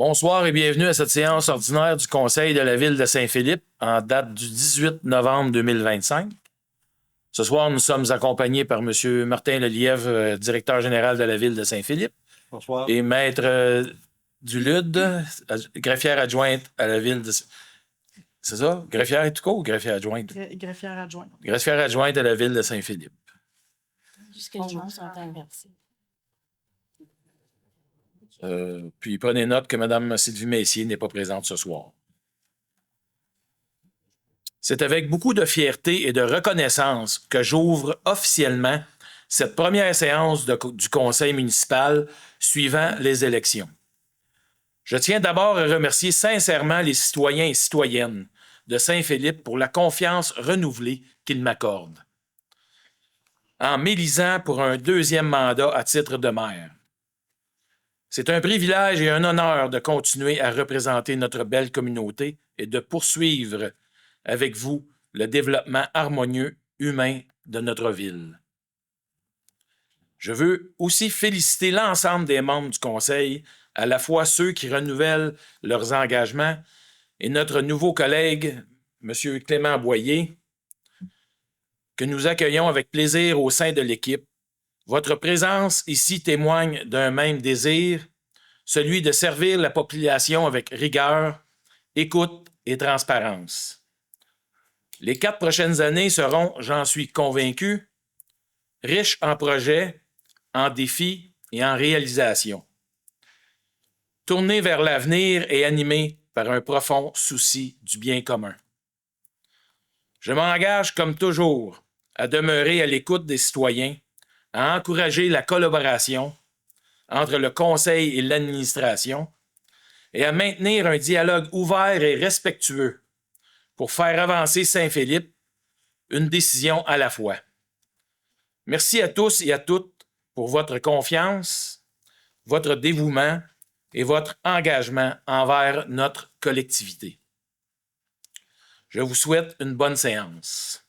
Bonsoir et bienvenue à cette séance ordinaire du Conseil de la Ville de Saint-Philippe en date du 18 novembre 2025. Ce soir, nous sommes accompagnés par M. Martin Lelièvre, directeur général de la Ville de Saint-Philippe. Bonsoir. Et Maître Dulude, greffière adjointe à la Ville de... C'est ça? Greffière et tout court ou greffière adjointe? Greffière adjointe. Greffière adjointe à la Ville de Saint-Philippe. Jusque les gens sont inversés. Puis prenez note que Mme Sylvie Messier n'est pas présente ce soir. C'est avec beaucoup de fierté et de reconnaissance que j'ouvre officiellement cette première séance du Conseil municipal suivant les élections. Je tiens d'abord à remercier sincèrement les citoyens et citoyennes de Saint-Philippe pour la confiance renouvelée qu'ils m'accordent en m'élisant pour un deuxième mandat à titre de maire. C'est un privilège et un honneur de continuer à représenter notre belle communauté et de poursuivre avec vous le développement harmonieux humain de notre ville. Je veux aussi féliciter l'ensemble des membres du Conseil, à la fois ceux qui renouvellent leurs engagements et notre nouveau collègue, M. Clément Boyer, que nous accueillons avec plaisir au sein de l'équipe. Votre présence ici témoigne d'un même désir, celui de servir la population avec rigueur, écoute et transparence. Les 4 prochaines années seront, j'en suis convaincu, riches en projets, en défis et en réalisations. Tournées vers l'avenir et animées par un profond souci du bien commun. Je m'engage, comme toujours, à demeurer à l'écoute des citoyens, à encourager la collaboration entre le conseil et l'administration et à maintenir un dialogue ouvert et respectueux pour faire avancer Saint-Philippe, une décision à la fois. Merci à tous et à toutes pour votre confiance, votre dévouement et votre engagement envers notre collectivité. Je vous souhaite une bonne séance.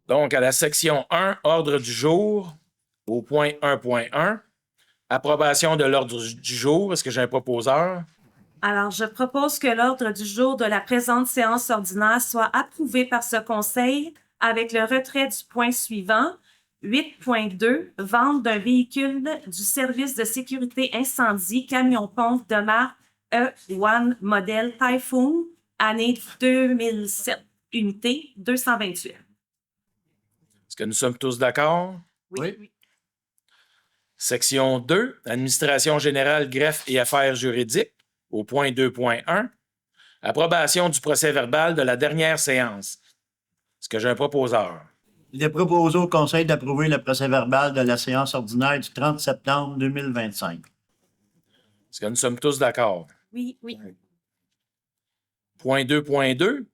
Donc, à la section 1, ordre du jour, au point 1.1, approbation de l'ordre du jour. Est-ce que j'ai un proposeur? Alors, je propose que l'ordre du jour de la présente séance ordinaire soit approuvé par ce Conseil avec le retrait du point suivant, 8.2, vente d'un véhicule du service de sécurité incendie camion-pompe de marque E1 modèle Typhoon, année 2007, unité 228. Est-ce que nous sommes tous d'accord? Oui. Section 2, administration générale, greffe et affaires juridiques, au point 2.1, approbation du procès-verbal de la dernière séance. Est-ce que j'ai un proposeur? Il est proposé au Conseil d'approuver le procès-verbal de la séance ordinaire du 30 septembre 2025. Est-ce que nous sommes tous d'accord? Oui. Point 2.2,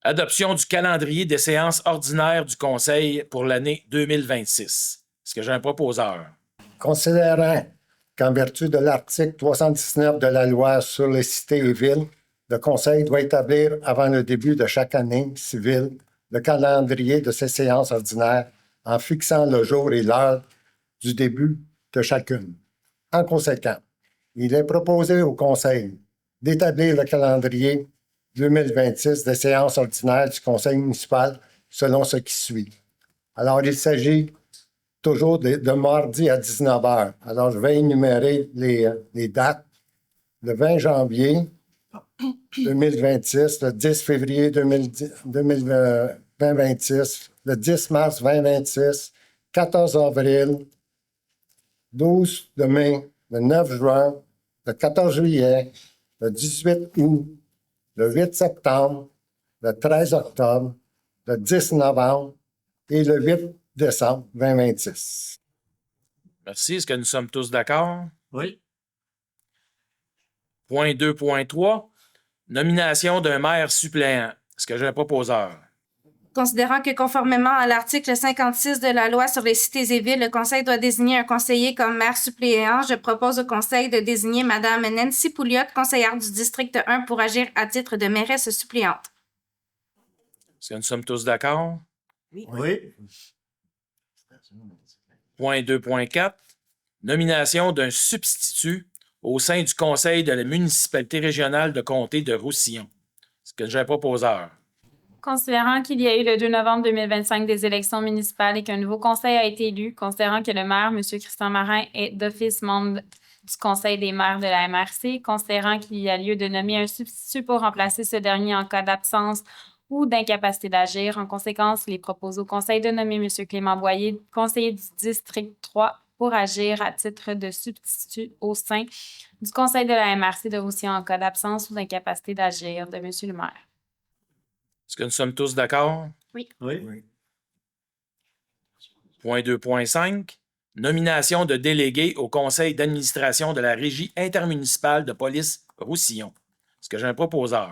adoption du calendrier des séances ordinaires du Conseil pour l'année 2026. Est-ce que j'ai un proposeur? Considérant qu'en vertu de l'article 319 de la loi sur les cités et villes, le Conseil doit établir avant le début de chaque année civile le calendrier de ces séances ordinaires en fixant le jour et l'heure du début de chacune. En conséquence, il est proposé au Conseil d'établir le calendrier 2026 des séances ordinaires du Conseil municipal selon ce qui suit. Alors, il s'agit toujours de mardi à 19 h. Alors, je vais énumérer les dates. Le 20 janvier 2026, le 10 février 2026, le 10 mars 2026, 14 avril, 12 de mai, le 9 juin, le 14 juillet, le 18 août, le 8 septembre, le 13 octobre, le 10 novembre et le 8 décembre 2026. Merci. Est-ce que nous sommes tous d'accord? Oui. Point 2.3, nomination d'un maire suppléant. Est-ce que j'ai un proposeur? Considérant que conformément à l'article 56 de la loi sur les cités et villes, le Conseil doit désigner un conseiller comme maire suppléant, je propose au Conseil de désigner Mme Nancy Pouliot, conseillère du district 1, pour agir à titre de mairesse suppléante. Est-ce que nous sommes tous d'accord? Oui. Point 2.4. Nomination d'un substitut au sein du conseil de la municipalité régionale de comté de Roussillon. C'est ce que j'ai un proposeur. Considérant qu'il y a eu le 2 novembre 2025 des élections municipales et qu'un nouveau conseil a été élu, considérant que le maire, M. Christian Marin, est d'office membre du conseil des maires de la MRC, considérant qu'il y a lieu de nommer un substitut pour remplacer ce dernier en cas d'absence ou d'incapacité d'agir. En conséquence, il est proposé au conseil de nommer M. Clément Boyer, conseiller du district 3, pour agir à titre de substitut au sein du conseil de la MRC de Roussillon en cas d'absence ou d'incapacité d'agir de M. le maire. Est-ce que nous sommes tous d'accord? Oui. Point 2.5. Nomination de délégués au conseil d'administration de la Régie intermunicipale de police Roussillon. Est-ce que j'ai un proposeur?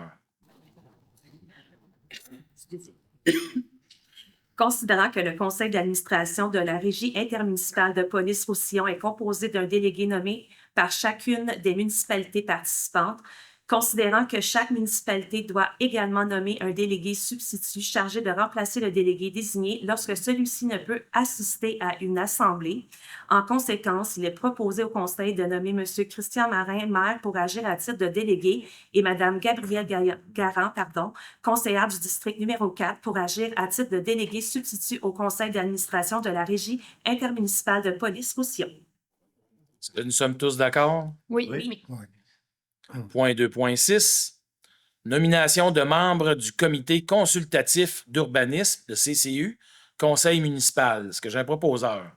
Considérant que le conseil d'administration de la Régie intermunicipale de police Roussillon est composé d'un délégué nommé par chacune des municipalités participantes, considérant que chaque municipalité doit également nommer un délégué substitut chargé de remplacer le délégué désigné lorsque celui-ci ne peut assister à une assemblée. En conséquence, il est proposé au conseil de nommer M. Christian Marin, maire, pour agir à titre de délégué et Mme Gabrielle Garand, conseillère du district numéro 4, pour agir à titre de délégué substitut au conseil d'administration de la Régie intermunicipale de police Roussillon. Est-ce que nous sommes tous d'accord? Oui. Point 2.6. Nomination de membres du comité consultatif d'urbanisme, le CCU, conseil municipal. Est-ce que j'ai un proposeur?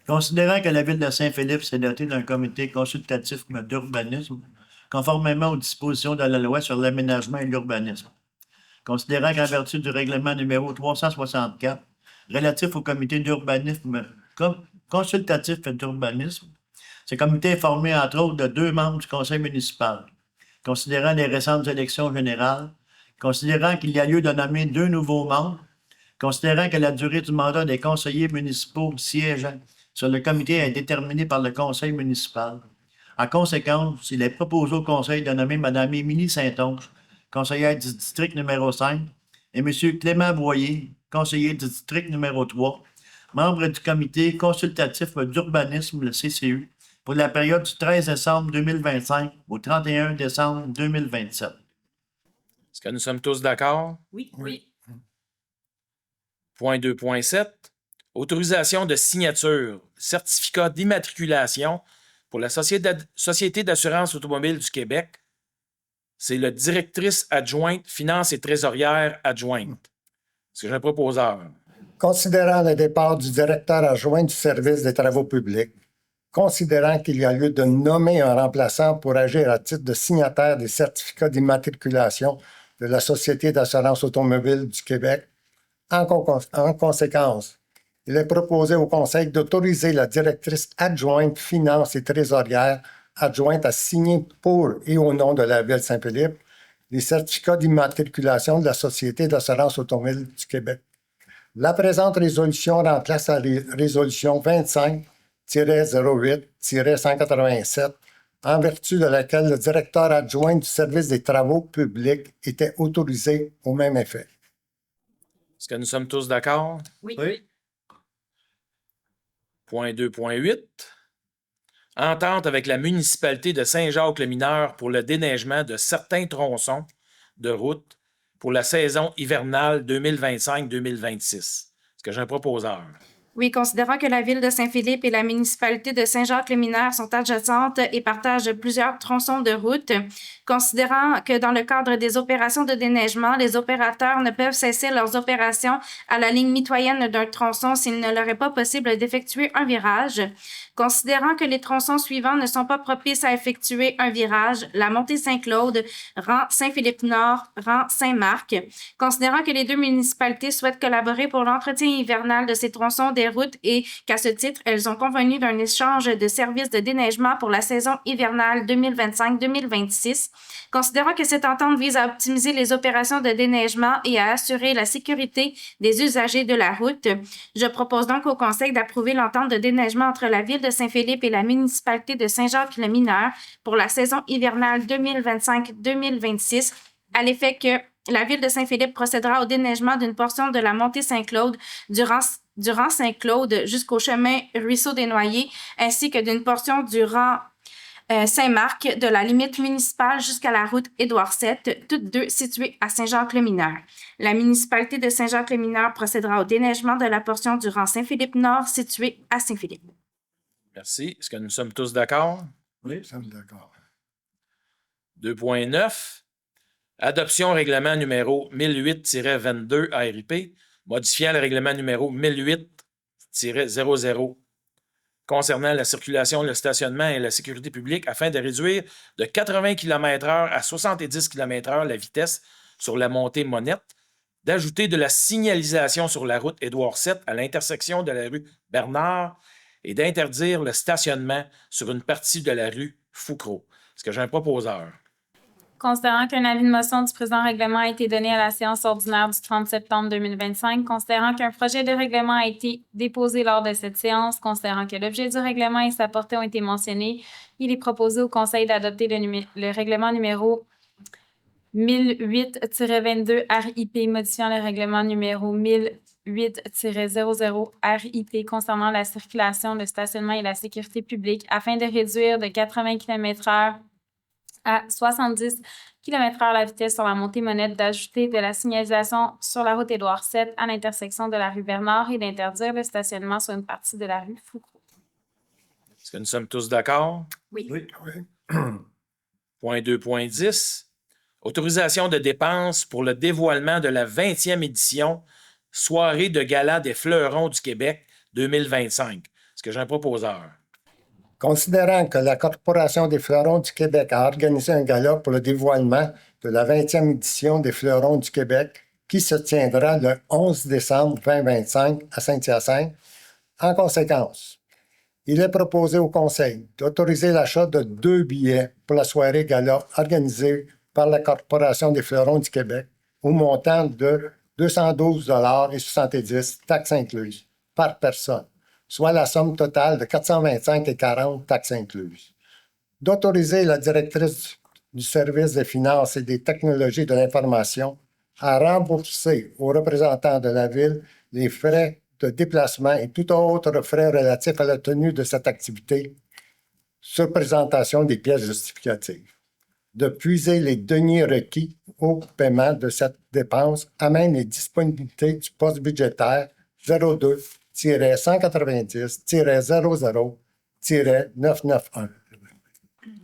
Considérant que la ville de Saint-Philippe s'est dotée d'un comité consultatif d'urbanisme, conformément aux dispositions de la loi sur l'aménagement et l'urbanisme. Considérant qu'en vertu du règlement numéro 364, relatif au comité d'urbanisme consultatif d'urbanisme, ce comité est formé, entre autres, de 2 membres du conseil municipal. Considérant les récentes élections générales, considérant qu'il y a lieu de nommer 2 nouveaux membres, considérant que la durée du mandat des conseillers municipaux siégeant sur le comité est déterminée par le conseil municipal. En conséquence, il est proposé au conseil de nommer Mme Émilie Saint-Onge, conseillère du district numéro 5, et M. Clément Boyer, conseiller du district numéro 3, membre du comité consultatif d'urbanisme, le CCU, pour la période du 13 décembre 2025 au 31 décembre 2027. Est-ce que nous sommes tous d'accord? Oui. Point 2.7. Autorisation de signature, certificat d'immatriculation pour la Société d'assurance automobile du Québec. C'est la directrice adjointe, finance et trésorière adjointe. Est-ce que j'ai un proposeur? Considérant le départ du directeur adjoint du service des travaux publics, considérant qu'il y a lieu de nommer un remplaçant pour agir à titre de signataire des certificats d'immatriculation de la Société d'assurance automobile du Québec, en conséquence, il est proposé au Conseil d'autoriser la directrice adjointe finance et trésorière adjointe à signer pour et au nom de la Ville de Saint-Philippe les certificats d'immatriculation de la Société d'assurance automobile du Québec. La présente résolution remplace la résolution 25-08-187, en vertu de laquelle le directeur adjoint du service des travaux publics était autorisé au même effet. Est-ce que nous sommes tous d'accord? Oui. Point 2.8. Entente avec la municipalité de Saint-Jacques-le-Mineur pour le déneigement de certains tronçons de route pour la saison hivernale 2025-2026. Est-ce que j'ai un proposeur? Oui, considérant que la Ville de Saint-Philippe et la municipalité de Saint-Jacques-les-Mineurs sont adjacentes et partagent plusieurs tronçons de route, considérant que dans le cadre des opérations de déneigement, les opérateurs ne peuvent cesser leurs opérations à la ligne mitoyenne d'un tronçon s'il ne leur est pas possible d'effectuer un virage, considérant que les tronçons suivants ne sont pas propices à effectuer un virage, la montée Saint-Claude, rang Saint-Philippe-Nord, rang Saint-Marc, considérant que les 2 municipalités souhaitent collaborer pour l'entretien hivernal de ces tronçons des routes et qu'à ce titre, elles ont convenu d'un échange de services de déneigement pour la saison hivernale 2025-2026. Considérant que cette entente vise à optimiser les opérations de déneigement et à assurer la sécurité des usagers de la route, je propose donc au Conseil d'approuver l'entente de déneigement entre la Ville de Saint-Philippe et la municipalité de Saint-Jacques-le-Mineur pour la saison hivernale 2025-2026, à l'effet que la Ville de Saint-Philippe procédera au déneigement d'une portion de la montée Saint-Claude durant Saint-Claude jusqu'au chemin Ruisseau des Noyers, ainsi que d'une portion durant Saint-Marc, de la limite municipale jusqu'à la route Édouard VII, toutes deux situées à Saint-Jacques-le-Mineur. La municipalité de Saint-Jacques-le-Mineur procédera au déneigement de la portion durant Saint-Philippe-Nord, située à Saint-Philippe. Merci. Est-ce que nous sommes tous d'accord? Oui, nous sommes d'accord. 2.9. Adoption règlement numéro 1008-22 ARIP, modifiant le règlement numéro 1008-00 concernant la circulation, le stationnement et la sécurité publique afin de réduire de 80 km/h à 70 km/h la vitesse sur la montée Monette, d'ajouter de la signalisation sur la route Édouard VII à l'intersection de la rue Bernard et d'interdire le stationnement sur une partie de la rue Foucault. Est-ce que j'ai un proposeur? Considérant qu'un avis de motion du présent règlement a été donné à la séance ordinaire du 30 septembre 2025, considérant qu'un projet de règlement a été déposé lors de cette séance, considérant que l'objet du règlement et sa portée ont été mentionnés, il est proposé au Conseil d'adopter le règlement numéro 1008-22 RIP, modifiant le règlement numéro 1008-00 RIP concernant la circulation, le stationnement et la sécurité publique afin de réduire de 80 km/h à 70 km/h la vitesse sur la montée Monette, d'ajouter de la signalisation sur la route Édouard VII à l'intersection de la rue Bernard et d'interdire le stationnement sur une partie de la rue Foucault. Est-ce que nous sommes tous d'accord? Oui. Point 2.10. Autorisation de dépenses pour le dévoilement de la 20e édition Soirée de gala des fleurons du Québec 2025. Est-ce que j'ai un proposeur? Considérant que la Corporation des fleurons du Québec a organisé un gala pour le dévoilement de la 20e édition des fleurons du Québec qui se tiendra le 11 décembre 2025 à Saint-Hyacinthe, en conséquence, il est proposé au Conseil d'autoriser l'achat de 2 billets pour la soirée gala organisée par la Corporation des fleurons du Québec au montant de 212,70 $, taxes incluses, par personne, soit la somme totale de 425,40 $, taxes incluses. D'autoriser la directrice du service des finances et des technologies de l'information à rembourser aux représentants de la Ville les frais de déplacement et tout autre frais relatifs à la tenue de cette activité sur présentation des pièces justificatives. De puiser les deniers requis au paiement de cette dépense à même les disponibilités du poste budgétaire 02-190-00-991.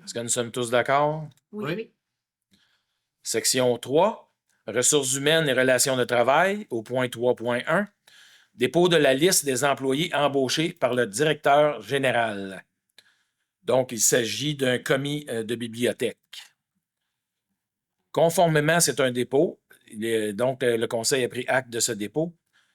Est-ce que nous sommes tous d'accord? Oui. Section 3. Ressources humaines et relations de travail, au point 3.1. Dépôt de la liste des employés embauchés par le directeur général. Donc, il s'agit d'un commis de bibliothèque. Conformément, c'est un dépôt. Donc, le Conseil a pris acte de ce dépôt.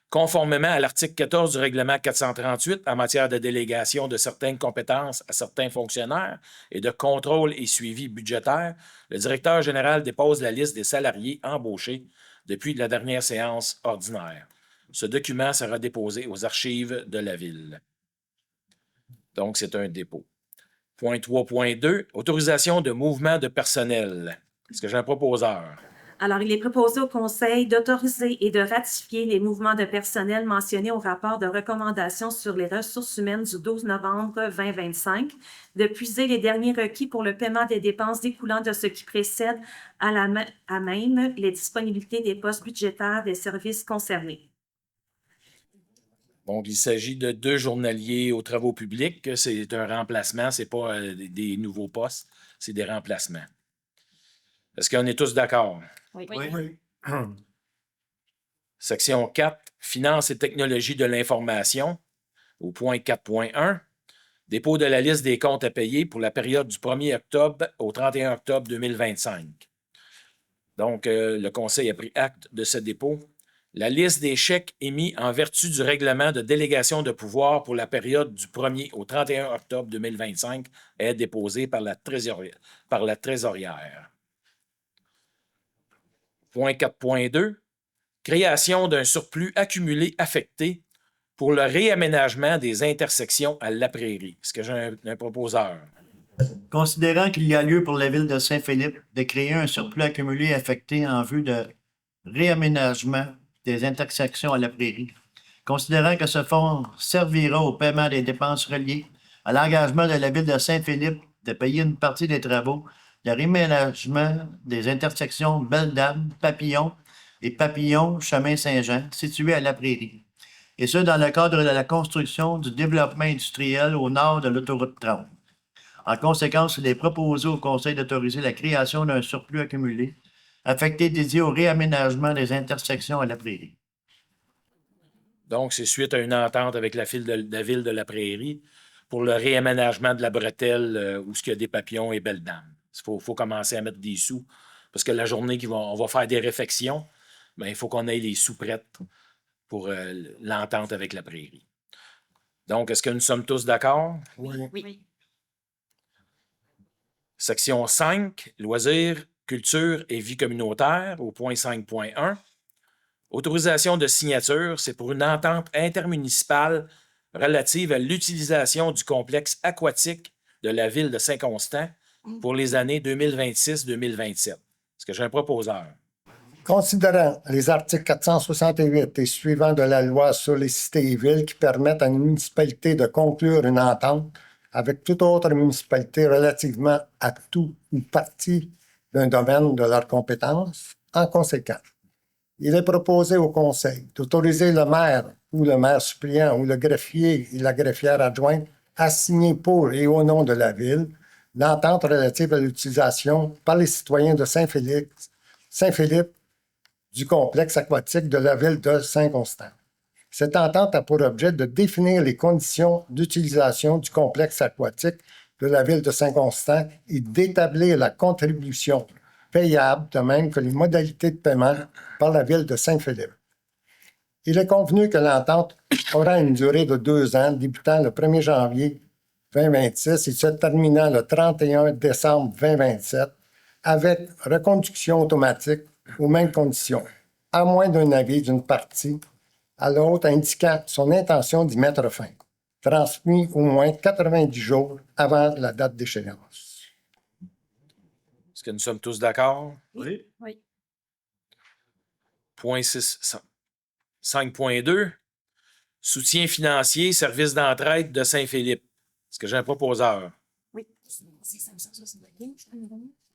Conformément à l'article 14 du règlement 438 en matière de délégation de certaines compétences à certains fonctionnaires et de contrôle et suivi budgétaire, le directeur général dépose la liste des salariés embauchés depuis la dernière séance ordinaire. Ce document sera déposé aux archives de la Ville. Donc, c'est un dépôt. Point 3.2, autorisation de mouvement de personnel. Est-ce que j'ai un proposeur? Alors, il est proposé au Conseil d'autoriser et de ratifier les mouvements de personnel mentionnés au rapport de recommandation sur les ressources humaines du 12 novembre 2025, de puiser les derniers requis pour le paiement des dépenses découlant de ce qui précède à même les disponibilités des postes budgétaires des services concernés. Donc, il s'agit de 2 journaliers aux travaux publics. C'est un remplacement, ce n'est pas des nouveaux postes, c'est des remplacements. Est-ce qu'on est tous d'accord? Oui. Section 4, Finances et technologies de l'information, au point 4.1. Dépôt de la liste des comptes à payer pour la période du 1er octobre au 31 octobre 2025. Donc, le Conseil a pris acte de ce dépôt. La liste des chèques émis en vertu du règlement de délégation de pouvoir pour la période du 1er au 31 octobre 2025 est déposée par la trésorière. Point 4.2. Création d'un surplus accumulé affecté pour le réaménagement des intersections à La Prairie. Est-ce que j'ai un proposeur? Considérant qu'il y a lieu pour la Ville de Saint-Philippe de créer un surplus accumulé affecté en vue de réaménagement des intersections à la prairie. Considérant que ce fonds servira au paiement des dépenses reliées à l'engagement de la Ville de Saint-Philippe de payer une partie des travaux de réaménagement des intersections Belle-Dame, Papillon et Papillon, Chemin Saint-Jean, situés à la prairie. Et ce, dans le cadre de la construction du développement industriel au nord de l'autoroute 30. En conséquence, il est proposé au Conseil d'autoriser la création d'un surplus accumulé affecté dédié au réaménagement des intersections à la prairie. Donc, c'est suite à une entente avec la ville de la Prairie pour le réaménagement de la bretelle où il y a des papillons et belles dames. Il faut commencer à mettre des sous parce que la journée on va faire des réfections, ben, il faut qu'on ait les sous prêtes pour l'entente avec la Prairie. Donc, est-ce que nous sommes tous d'accord? Oui. Section 5, loisirs, culture et vie communautaire, au point 5.1. Autorisation de signature, c'est pour une entente intermunicipale relative à l'utilisation du complexe aquatique de la ville de Saint-Constant pour les années 2026-2027. Est-ce que j'ai un proposeur? Considérant les articles 468 et suivants de la loi sur les cités et villes qui permettent à une municipalité de conclure une entente avec toute autre municipalité relativement à tout ou partie d'un domaine de leur compétence, en conséquence, il est proposé au Conseil d'autoriser le maire ou le maire suppléant ou le greffier et la greffière adjointe à signer pour et au nom de la Ville l'entente relative à l'utilisation par les citoyens de Saint-Philippe du complexe aquatique de la Ville de Saint-Constant. Cette entente a pour objet de définir les conditions d'utilisation du complexe aquatique de la Ville de Saint-Constant et d'établir la contribution payable, de même que les modalités de paiement par la Ville de Saint-Philippe. Il est convenu que l'entente aura une durée de 2 ans, débutant le 1er janvier 2026 et se terminant le 31 décembre 2027, avec reconduction automatique aux mêmes conditions, à moins d'un avis d'une partie à l'autre indiquant son intention d'y mettre fin, transmis au moins 90 jours avant la date d'échéance. Est-ce que nous sommes tous d'accord? Oui. Point 5.2. Soutien financier, service d'entraide de Saint-Philippe. Est-ce que j'ai un proposeur?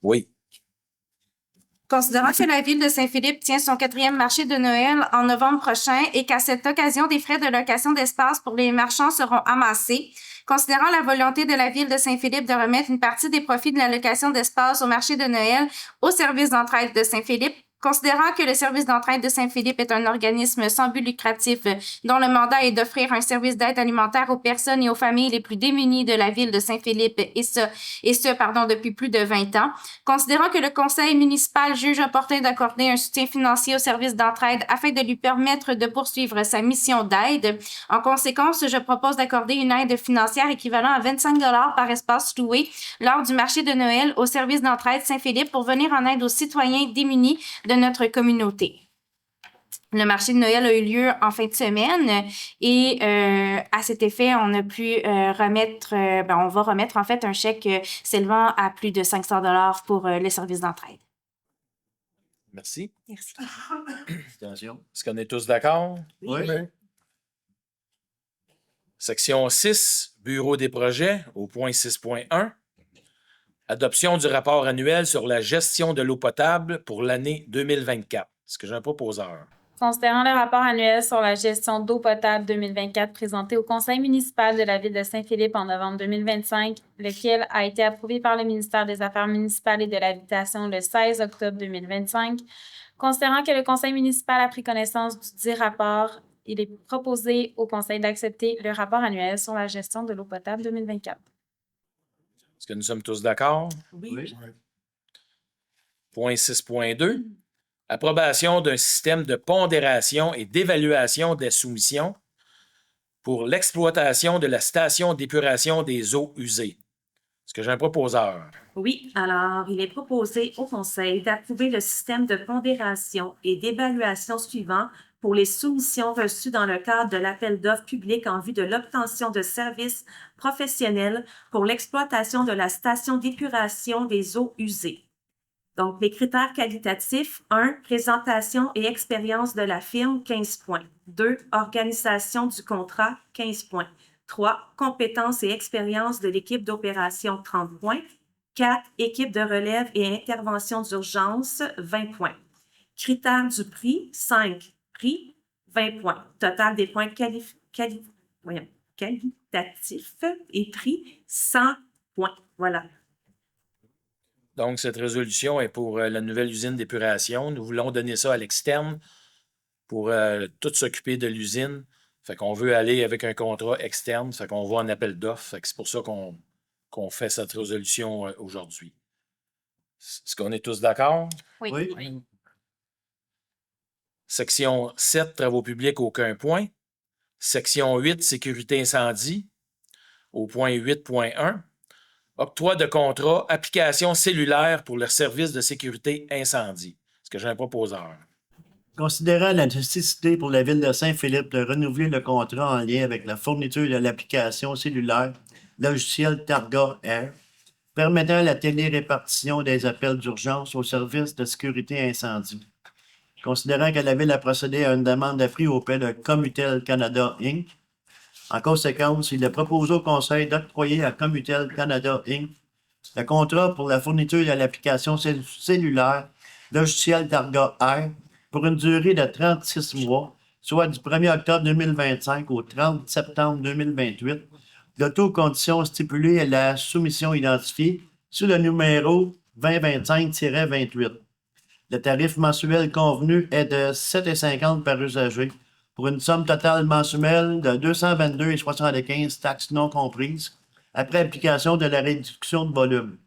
Oui. Considérant que la Ville de Saint-Philippe tient son 4e marché de Noël en novembre prochain et qu'à cette occasion, des frais de location d'espace pour les marchands seront amassés, considérant la volonté de la Ville de Saint-Philippe de remettre une partie des profits de la location d'espace au marché de Noël au service d'entraide de Saint-Philippe, considérant que le service d'entraide de Saint-Philippe est un organisme sans but lucratif dont le mandat est d'offrir un service d'aide alimentaire aux personnes et aux familles les plus démunies de la ville de Saint-Philippe et ce, depuis plus de 20 ans, considérant que le conseil municipal juge opportun d'accorder un soutien financier au service d'entraide afin de lui permettre de poursuivre sa mission d'aide. En conséquence, je propose d'accorder une aide financière équivalent à 25 $ par espace loué lors du marché de Noël au service d'entraide Saint-Philippe pour venir en aide aux citoyens démunis de notre communauté. Le marché de Noël a eu lieu en fin de semaine et à cet effet, on a pu on va remettre en fait un chèque s'élevant à plus de 500 $ pour les services d'entraide. Merci. Merci. Attention. Est-ce qu'on est tous d'accord? Oui. Section 6, Bureau des projets, au point 6.1. Adoption du rapport annuel sur la gestion de l'eau potable pour l'année 2024. Est-ce que j'ai un proposeur? Considérant le rapport annuel sur la gestion d'eau potable 2024 présenté au conseil municipal de la ville de Saint-Philippe en novembre 2025, lequel a été approuvé par le ministère des Affaires municipales et de l'Habitation le 16 octobre 2025, considérant que le conseil municipal a pris connaissance du dit rapport, il est proposé au conseil d'accepter le rapport annuel sur la gestion de l'eau potable 2024. Est-ce que nous sommes tous d'accord? Oui. Point 6.2. Approbation d'un système de pondération et d'évaluation des soumissions pour l'exploitation de la station d'épuration des eaux usées. Est-ce que j'ai un proposeur? Oui, alors il est proposé au Conseil d'approuver le système de pondération et d'évaluation suivant pour les soumissions reçues dans le cadre de l'appel d'offres public en vue de l'obtention de services professionnels pour l'exploitation de la station d'épuration des eaux usées. Donc, les critères qualitatifs, 1, présentation et expérience de la firme, 15 points. 2, organisation du contrat, 15 points. 3, compétences et expérience de l'équipe d'opération, 30 points. 4, équipe de relève et intervention d'urgence, 20 points. Critères du prix, 5, prix, 20 points. Total des points qualitatifs et prix, 100 points. Voilà. Donc, cette résolution est pour la nouvelle usine d'épuration. Nous voulons donner ça à l'externe pour tout s'occuper de l'usine. Fait qu'on veut aller avec un contrat externe. Fait qu'on va en appel d'offres. Fait que c'est pour ça qu'on fait cette résolution aujourd'hui. Est-ce qu'on est tous d'accord? Oui. Oui. Section 7, travaux publics, aucun point. Section 8, sécurité incendie, au point 8.1. Octroi de contrat, application cellulaire pour le service de sécurité incendie. Est-ce que j'ai un proposeur? Considérant la nécessité pour la Ville de Saint-Philippe de renouveler le contrat en lien avec la fourniture de l'application cellulaire logiciel Targa Air, permettant la télérépartition des appels d'urgence au service de sécurité incendie. Considérant que la Ville a procédé à une demande de prix auprès de Commutel Canada Inc., en conséquence, il est proposé au Conseil d'octroyer à Commutel Canada Inc. le contrat pour la fourniture de l'application cellulaire logiciel Targa Air pour une durée de 36 mois, soit du 1er octobre 2025 au 30 septembre 2028, de toutes conditions stipulées à la soumission identifiée sur le numéro 2025-28. Le tarif mensuel convenu est de 7,50 par usager pour une somme totale mensuelle de 222,75 taxes non comprises après application de la réduction de volume.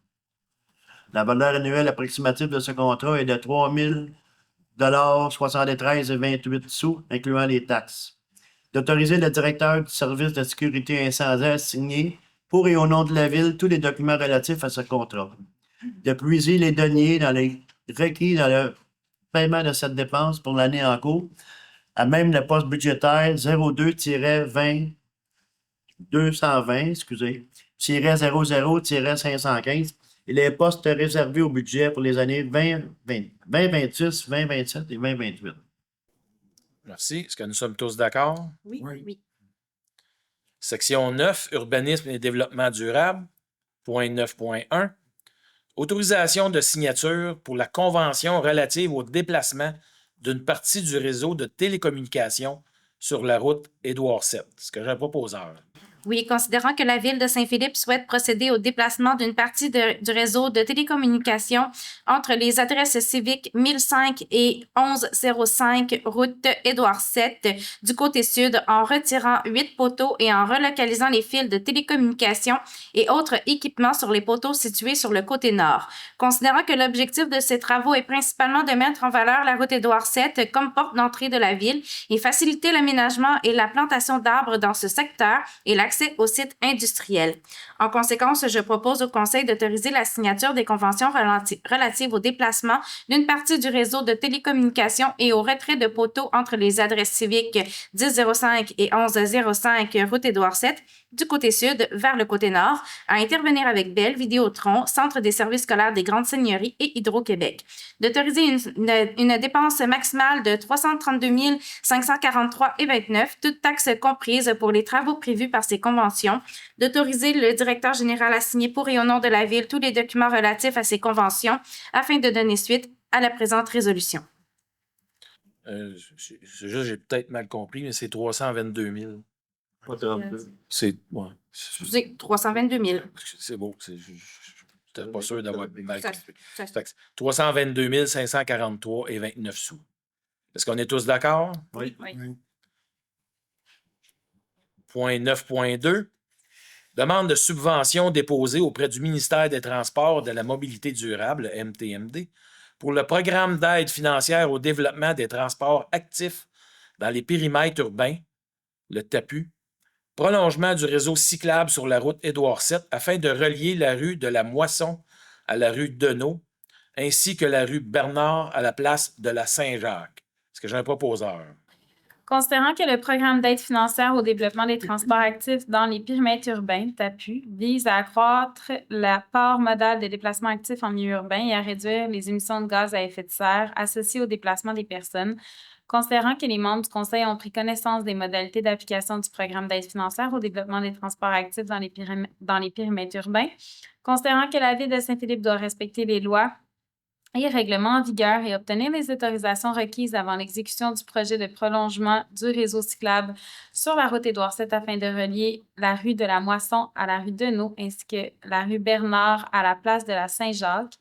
La valeur annuelle approximative de ce contrat est de 3 073,28 sous, incluant les taxes. D'autoriser le directeur du service de sécurité incendie à signer, pour et au nom de la Ville, tous les documents relatifs à ce contrat. De puiser les deniers dans les requis dans le paiement de cette dépense pour l'année en cours, à même le poste budgétaire 02-20 220, -00-515 et les postes réservés au budget pour les années 2026, 2027 et 2028. Merci. Est-ce que nous sommes tous d'accord? Oui. Section 9, urbanisme et développement durable, point 9.1. Autorisation de signature pour la convention relative au déplacement d'une partie du réseau de télécommunications sur la route Édouard VII. Est-ce que j'ai un proposeur? Oui, considérant que la Ville de Saint-Philippe souhaite procéder au déplacement d'une partie du réseau de télécommunications entre les adresses civiques 1005 et 1105 route Édouard VII du côté sud en retirant 8 poteaux et en relocalisant les fils de télécommunications et autres équipements sur les poteaux situés sur le côté nord. Considérant que l'objectif de ces travaux est principalement de mettre en valeur la route Édouard VII comme porte d'entrée de la ville et faciliter l'aménagement et la plantation d'arbres dans ce secteur et l'accès au site industriel. En conséquence, je propose au Conseil d'autoriser la signature des conventions relatives au déplacement d'une partie du réseau de télécommunications et au retrait de poteaux entre les adresses civiques 1005 et 1105 route Édouard VII du côté sud vers le côté nord, à intervenir avec Bell, Vidéotron, Centre des services scolaires des Grandes Seigneuries et Hydro-Québec. D'autoriser une dépense maximale de 332 543,29, toutes taxes comprises pour les travaux prévus par ces conventions. D'autoriser le directeur général à signer pour et au nom de la Ville tous les documents relatifs à ces conventions afin de donner suite à la présente résolution. C'est juste, j'ai peut-être mal compris, mais c'est 322 000. Pas 32. C'est, ouais, C'est 322 000. c'est beau. Je n'étais pas sûr d'avoir mal Ça- compris. ça- Fait que 322 543,29 sous. Est-ce qu'on est tous d'accord? Oui. Point 9.2. Demande de subvention déposée auprès du ministère des Transports et de la Mobilité durable, MTMD, pour le programme d'aide financière au développement des transports actifs dans les périmètres urbains, le TAPU, prolongement du réseau cyclable sur la route Édouard VII afin de relier la rue de la Moisson à la rue Deneau, ainsi que la rue Bernard à la place de la Saint-Jacques. Est-ce que j'ai un proposeur? Considérant que le programme d'aide financière au développement des transports actifs dans les périmètres urbains, TAPU, vise à accroître la part modale des déplacements actifs en milieu urbain et à réduire les émissions de gaz à effet de serre associées au déplacement des personnes, considérant que les membres du Conseil ont pris connaissance des modalités d'application du programme d'aide financière au développement des transports actifs dans les périmètres urbains, considérant que la Ville de Saint-Philippe doit respecter les lois et règlements en vigueur et obtenir les autorisations requises avant l'exécution du projet de prolongement du réseau cyclable sur la route Édouard VII afin de relier la rue de la Moisson à la rue Deneau ainsi que la rue Bernard à la place de la Saint-Jacques.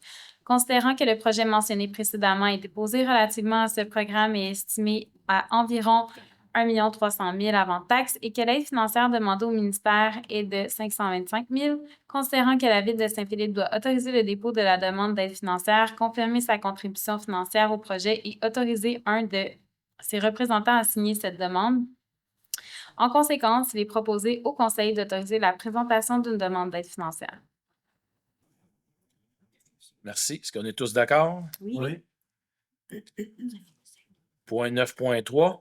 Considérant que le projet mentionné précédemment est déposé relativement à ce programme et estimé à environ 1 300 000 avant taxes et que l'aide financière demandée au ministère est de 525 000, considérant que la Ville de Saint-Philippe doit autoriser le dépôt de la demande d'aide financière, confirmer sa contribution financière au projet et autoriser un de ses représentants à signer cette demande. En conséquence, il est proposé au Conseil d'autoriser la présentation d'une demande d'aide financière. Merci. Est-ce qu'on est tous d'accord? Oui. Point 9.3.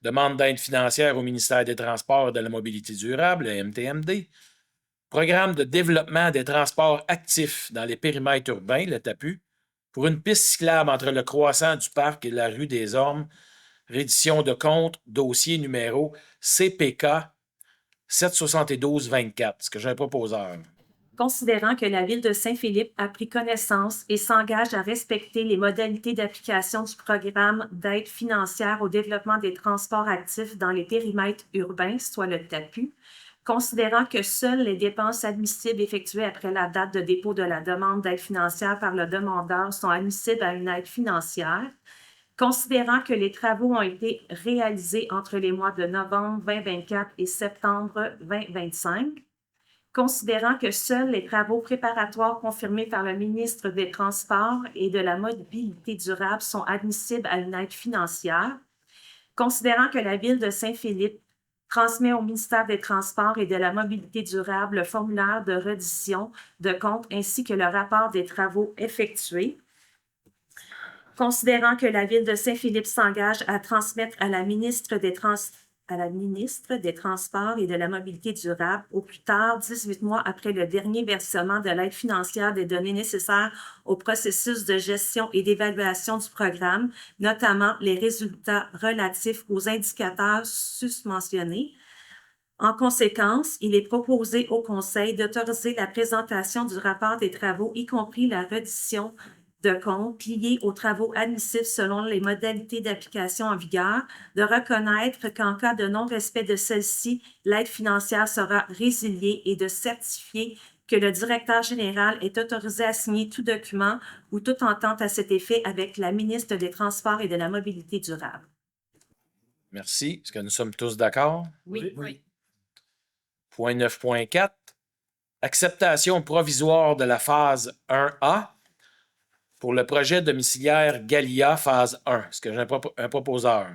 Demande d'aide financière au ministère des Transports et de la Mobilité durable, le MTMD. Programme de développement des transports actifs dans les périmètres urbains, le TAPU, pour une piste cyclable entre le croissant du parc et la rue des Ormes. Reddition de compte, dossier numéro CPK 772-24. Est-ce que j'ai un proposeur? Considérant que la Ville de Saint-Philippe a pris connaissance et s'engage à respecter les modalités d'application du programme d'aide financière au développement des transports actifs dans les périmètres urbains, soit le TAPU, considérant que seules les dépenses admissibles effectuées après la date de dépôt de la demande d'aide financière par le demandeur sont admissibles à une aide financière, considérant que les travaux ont été réalisés entre les mois de novembre 2024 et septembre 2025, considérant que seuls les travaux préparatoires confirmés par le ministre des Transports et de la Mobilité durable sont admissibles à une aide financière, considérant que la Ville de Saint-Philippe transmet au ministère des Transports et de la Mobilité durable le formulaire de reddition de compte ainsi que le rapport des travaux effectués, considérant que la Ville de Saint-Philippe s'engage à transmettre à la ministre des Transports et de la Mobilité durable, au plus tard 18 mois après le dernier versement de l'aide financière des données nécessaires au processus de gestion et d'évaluation du programme, notamment les résultats relatifs aux indicateurs susmentionnés. En conséquence, il est proposé au Conseil d'autoriser la présentation du rapport des travaux, y compris la reddition de compte liés aux travaux admissibles selon les modalités d'application en vigueur, de reconnaître qu'en cas de non-respect de celle-ci, l'aide financière sera résiliée et de certifier que le directeur général est autorisé à signer tout document ou toute entente à cet effet avec la ministre des Transports et de la Mobilité durable. Merci. Est-ce que nous sommes tous d'accord? Oui. Point 9.4. Acceptation provisoire de la phase 1A pour le projet domiciliaire Gallia phase 1. Est-ce que j'ai un proposeur?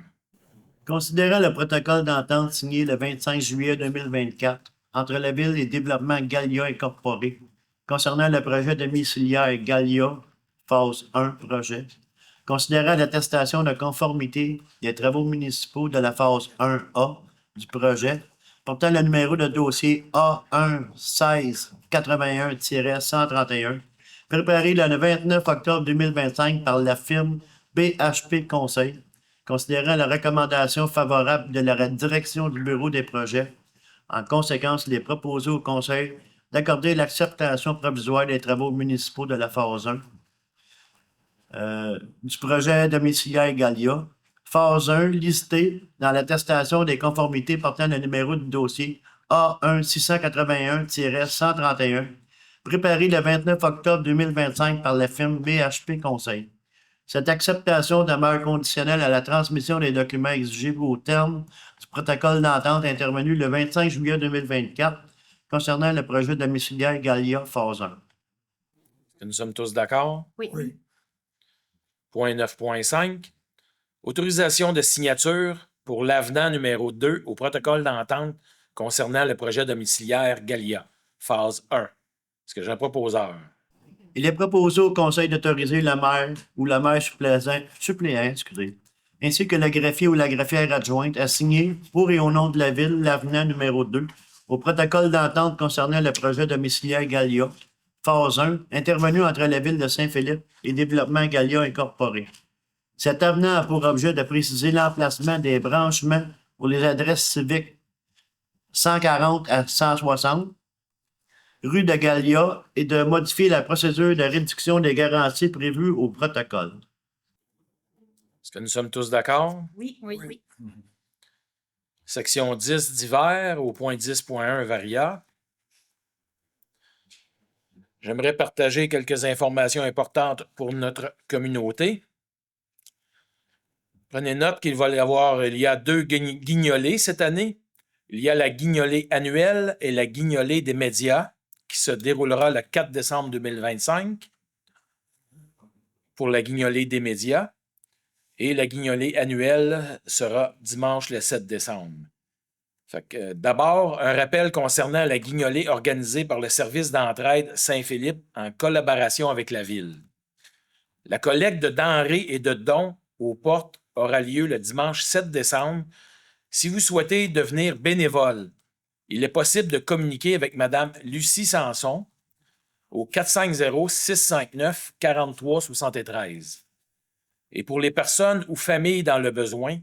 Considérant le protocole d'entente signé le 25 juillet 2024 entre la Ville et Développement Gallia Incorporé concernant le projet domiciliaire Gallia phase 1 projet, considérant l'attestation de conformité des travaux municipaux de la phase 1A du projet, portant le numéro de dossier A1-1681-131, préparé le 29 octobre 2025 par la firme BHP Conseil, considérant la recommandation favorable de la direction du bureau des projets. En conséquence, il est proposé au Conseil d'accorder l'acceptation provisoire des travaux municipaux de la phase 1 du projet domiciliaire Gallia. Phase 1 listée dans l'attestation des conformités portant le numéro du dossier A1-681-131, préparé le 29 octobre 2025 par la firme BHP Conseil. Cette acceptation demeure conditionnelle à la transmission des documents exigibles au terme du protocole d'entente intervenu le 25 juillet 2024 concernant le projet domiciliaire Gallia phase 1. Est-ce que nous sommes tous d'accord? Oui. Point 9.5. Autorisation de signature pour l'avenant numéro 2 au protocole d'entente concernant le projet domiciliaire Gallia, phase 1. Est-ce que j'ai un proposeur? Il est proposé au Conseil d'autoriser le maire ou le maire suppléant ainsi que le greffier ou la greffière adjointe a signé, pour et au nom de la Ville, l'avenant numéro 2 au protocole d'entente concernant le projet domiciliaire Gallia, phase 1, intervenu entre la Ville de Saint-Philippe et Développement Gallia Incorporé. Cet avenant a pour objet de préciser l'emplacement des branchements pour les adresses civiques 140 à 160, rue de Gallia, et de modifier la procédure de réduction des garanties prévues au protocole. Est-ce que nous sommes tous d'accord? Oui. Oui. Section 10 divers au point 10.1 variable. J'aimerais partager quelques informations importantes pour notre communauté. Prenez note qu'il il y a 2 guignolées cette année. Il y a la guignolée annuelle et la guignolée des médias qui se déroulera le 4 décembre 2025 pour la guignolée des médias. Et la guignolée annuelle sera dimanche le 7 décembre. D'abord, un rappel concernant la guignolée organisée par le service d'entraide Saint-Philippe en collaboration avec la Ville. La collecte de denrées et de dons aux portes aura lieu le dimanche 7 décembre. Si vous souhaitez devenir bénévole, il est possible de communiquer avec Mme Lucie Sanson au 450-659-4373. Et pour les personnes ou familles dans le besoin,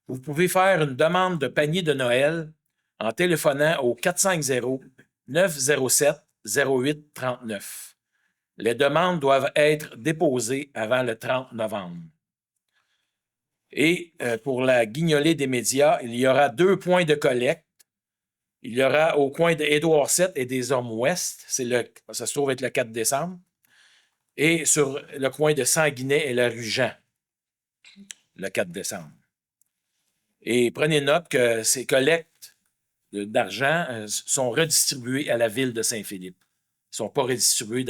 vous pouvez faire une demande de panier de Noël en téléphonant au 450-907-0839. Les demandes doivent être déposées avant le 30 novembre. Et pour la guignolée des médias, il y aura 2 points de collecte. Il y aura au coin d'Édouard VII et des Hommes Ouest, ça se trouve être le 4 décembre, et sur le coin de Sanguinet et la rue Jean, le 4 décembre. Et prenez note que ces collectes d'argent sont redistribuées à la Ville de Saint-Philippe. Ils ne sont pas redistribués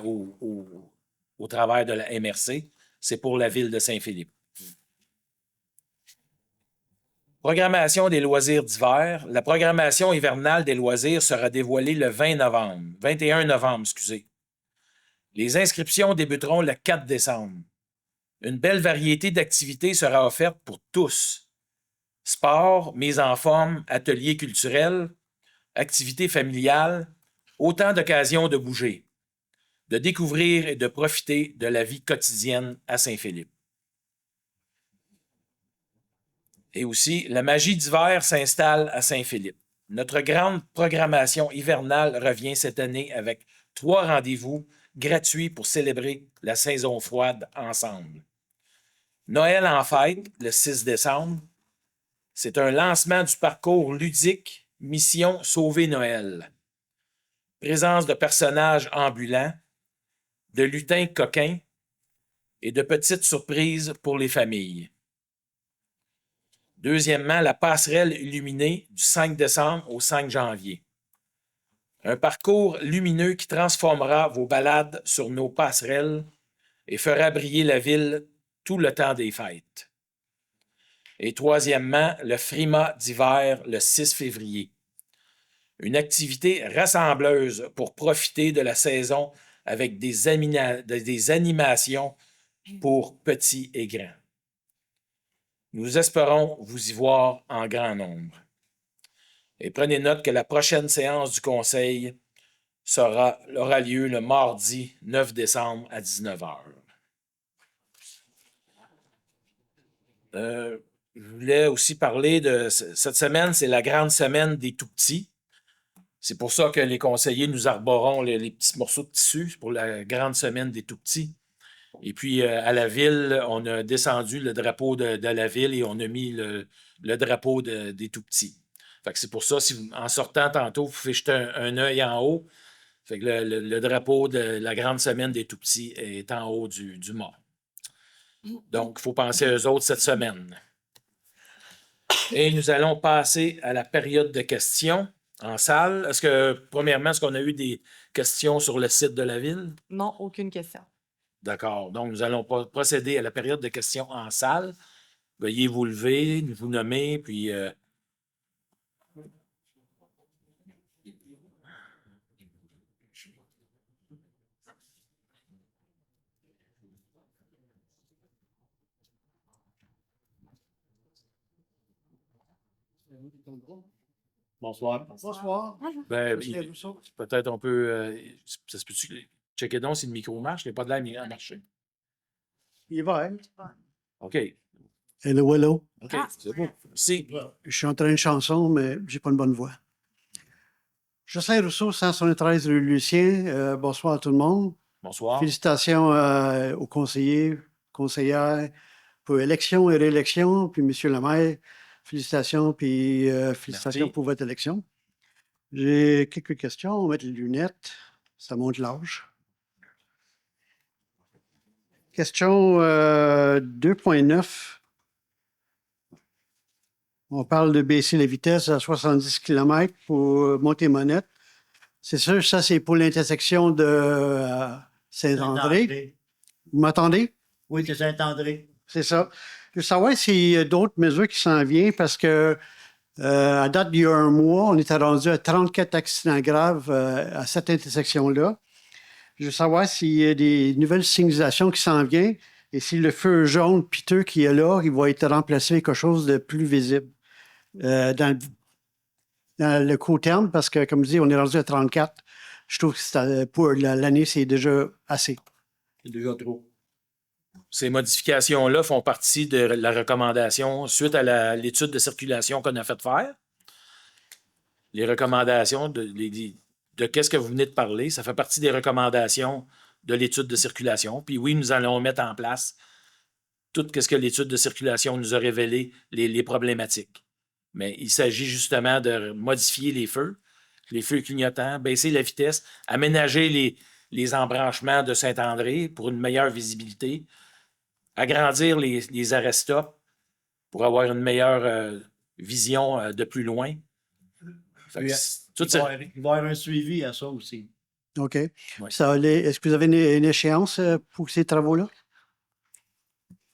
au travers de la MRC. C'est pour la Ville de Saint-Philippe. Programmation des loisirs d'hiver. La programmation hivernale des loisirs sera dévoilée le 21 novembre, excusez. Les inscriptions débuteront le 4 décembre. Une belle variété d'activités sera offerte pour tous. Sport, mise en forme, ateliers culturels, activités familiales, autant d'occasions de bouger, de découvrir et de profiter de la vie quotidienne à Saint-Philippe. Et aussi, la magie d'hiver s'installe à Saint-Philippe. Notre grande programmation hivernale revient cette année avec 3 rendez-vous gratuits pour célébrer la saison froide ensemble. Noël en fête, le 6 décembre. C'est un lancement du parcours ludique Mission Sauver Noël. Présence de personnages ambulants, de lutins coquins et de petites surprises pour les familles. Deuxièmement, la passerelle illuminée du 5 décembre au 5 janvier. Un parcours lumineux qui transformera vos balades sur nos passerelles et fera briller la ville tout le temps des fêtes. Et troisièmement, le Frima d'hiver le 6 février. Une activité rassembleuse pour profiter de la saison avec des animations pour petits et grands. Nous espérons vous y voir en grand nombre. Et prenez note que la prochaine séance du Conseil aura lieu le mardi 9 décembre à 19h. Je voulais aussi parler de cette semaine, c'est la grande semaine des tout-petits. C'est pour ça que les conseillers nous arborons les petits morceaux de tissu pour la grande semaine des tout-petits. Et puis, à la ville, on a descendu le drapeau de la ville et on a mis le drapeau des tout-petits. Fait que c'est pour ça, en sortant tantôt, vous pouvez jeter un œil en haut. Fait que le drapeau de la grande semaine des tout-petits est en haut du mât. Donc, il faut penser à eux autres cette semaine. Et nous allons passer à la période de questions en salle. Premièrement, est-ce qu'on a eu des questions sur le site de la ville? Non, aucune question. D'accord. Donc, nous allons procéder à la période de questions en salle. Veuillez vous lever, vous nommer, puis... Bonsoir. Bonsoir. Ben, Monsieur Rousseau. peut-être on peut. Ça se peut-tu checker donc si le micro marche? Il n'y a pas de l'air à marcher. Il va, hein? OK. Hello, hello. OK. C'est beau. Merci. Je suis en train de chanson, mais j'ai pas une bonne voix. Jocelyn Rousseau, 173 rue Lucien. Bonsoir à tout le monde. Bonsoir. Félicitations aux conseillers, conseillères pour élection et réélection. Puis, monsieur le maire, félicitations, puis félicitations Merci. pour votre élection. J'ai quelques questions. On va mettre les lunettes. Ça monte l'âge. Question 2.9. On parle de baisser la vitesse à 70 km pour Montémonette. C'est sûr, ça, c'est pour l'intersection de Saint-André. Vous m'entendez? Oui, c'est Saint-André. C'est ça. Je veux savoir s'il y a d'autres mesures qui s'en viennent parce que, à date, il y a un mois, on était rendu à 34 accidents graves à cette intersection-là. Je veux savoir s'il y a des nouvelles signalisations qui s'en viennent et si le feu jaune piteux qui est là, il va être remplacé par quelque chose de plus visible dans le court terme parce que, comme je dis, on est rendu à 34. Je trouve que pour l'année, c'est déjà assez. C'est déjà trop. Ces modifications-là font partie de la recommandation suite à l'étude de circulation qu'on a fait faire. Les recommandations de qu'est-ce que vous venez de parler, ça fait partie des recommandations de l'étude de circulation. Puis oui, nous allons mettre en place tout ce que l'étude de circulation nous a révélé, les problématiques. Mais il s'agit justement de modifier les feux clignotants, baisser la vitesse, aménager les embranchements de Saint-André pour une meilleure visibilité, agrandir les arrêts-stop pour avoir une meilleure vision de plus loin. Fait que Puis, tout il ça- va y avoir un suivi à ça aussi. OK. Ouais. Est-ce que vous avez une échéance pour ces travaux-là?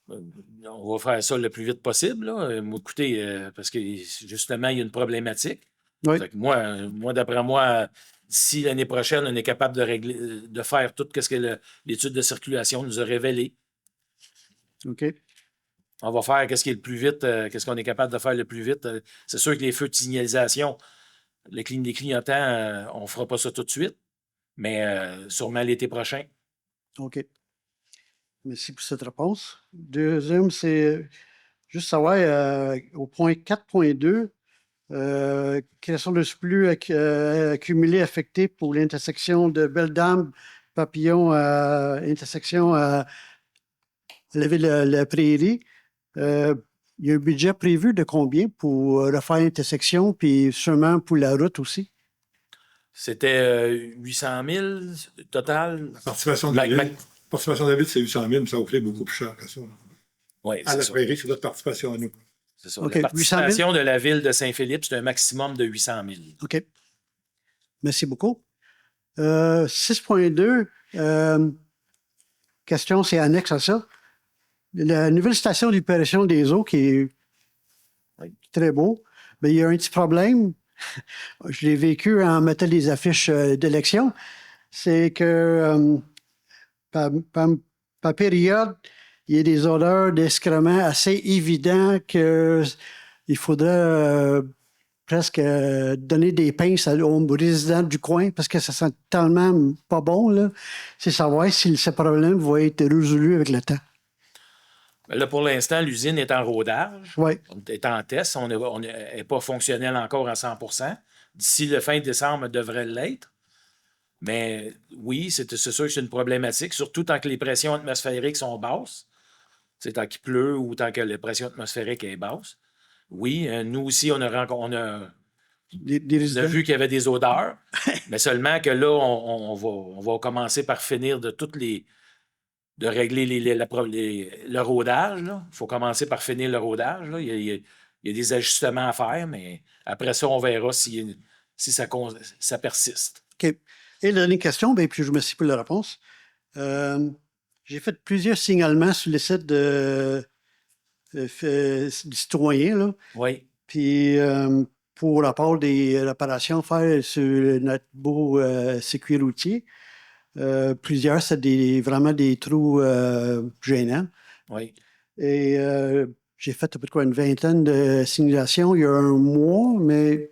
On va faire ça le plus vite possible. Là. Écoutez, parce que justement, il y a une problématique. Oui. Fait que moi, d'après moi, d'ici l'année prochaine, on est capable de faire tout ce que l'étude de circulation nous a révélé. OK. On va faire qu'est-ce qui est le plus vite, qu'est-ce qu'on est capable de faire le plus vite. C'est sûr que les feux de signalisation, les clignotants, on ne fera pas ça tout de suite, mais sûrement l'été prochain. OK. Merci pour cette réponse. Deuxième, c'est juste savoir, au point 4.2, quels sont les flux accumulés affectés pour l'intersection de Belle-Dame, Papillon, intersection à la ville de la Prairie. Il y a un budget prévu de combien pour refaire l'intersection, puis sûrement pour la route aussi? C'était 800 000 total. Participation de la ville, c'est 800 000, mais ça vous fait beaucoup plus cher que ça. Oui, À c'est la ça. prairie, c'est notre participation à nous. C'est ça. OK, La 800 000? participation de la ville de Saint-Philippe, c'est un maximum de 800 000. OK. Merci beaucoup. 6.2, question, c'est annexe à ça. La nouvelle station d'épuration des eaux qui est très beau, mais il y a un petit problème. Je l'ai vécu en mettant des affiches d'élection. C'est que par période, il y a des odeurs d'excréments assez évidentes qu'il faudrait presque donner des pinces aux résidents du coin parce que ça sent tellement pas bon, là. C'est savoir si ce problème va être résolu avec le temps. Là, pour l'instant, l'usine est en rodage. Oui. On est en test. On n'est pas fonctionnel encore à 100 %. D'ici le fin décembre, elle devrait l'être. Mais oui, c'est sûr que c'est une problématique, surtout tant que les pressions atmosphériques sont basses. C'est tant qu'il pleut ou tant que la pression atmosphérique est basse. Oui, nous aussi, on a vu qu'il y avait des odeurs, mais seulement que là, on va commencer par finir de régler le rodage. Il faut commencer par finir le rodage. Là. Il y a des ajustements à faire, mais après ça, on verra si ça persiste. OK. Et la dernière question, bien, puis je vous remercie pour la réponse. J'ai fait plusieurs signalements sur le site du citoyen, là. Oui. Puis pour rapport des réparations à faire sur notre beau circuit routier, plusieurs, c'est vraiment des trous gênants. Oui. Et J'ai fait à peu près une vingtaine de simulations il y a un mois, mais